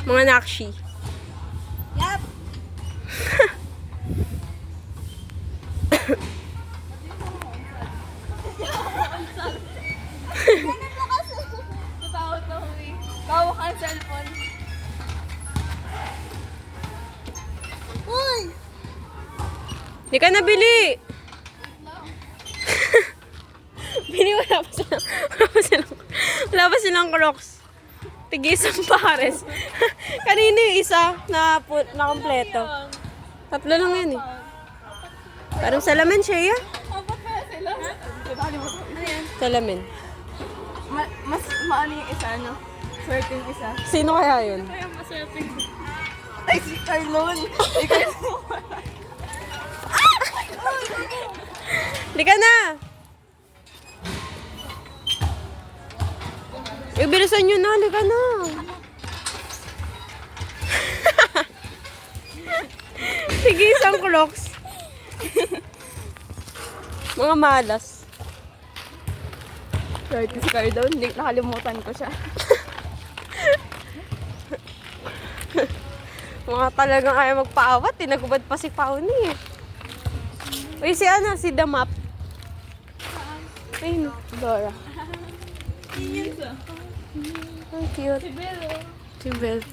Mga nakshi. Yap! Natawag na huli. Bawa ka ang cellphone. Uy! Di ka nabili! Bili, wala pa silang Crocs. Tig-isang pares. Kanina yung isa na kompleto. Tatlo lang yan eh. Parang salamin siya, ya. Apat kaya sila? Ayan. Salamin. Mas maano yung isa, no? Swerte yung isa. Sino kaya yun? Kaya maswerte yung ay, si Carlon! Ikaw yung Di ka na! Bilisan nyo na, di ka na. Sige, isang Crocs. Mga malas. swerte si Carlon. Nakalimutan ko siya. Mga talagang ayaw magpaawat. Tinagubad pa si Pauni eh. Uy, si ano? Si The Map. Ayun, Dora. Ang cute. Si Belo. Si Belle.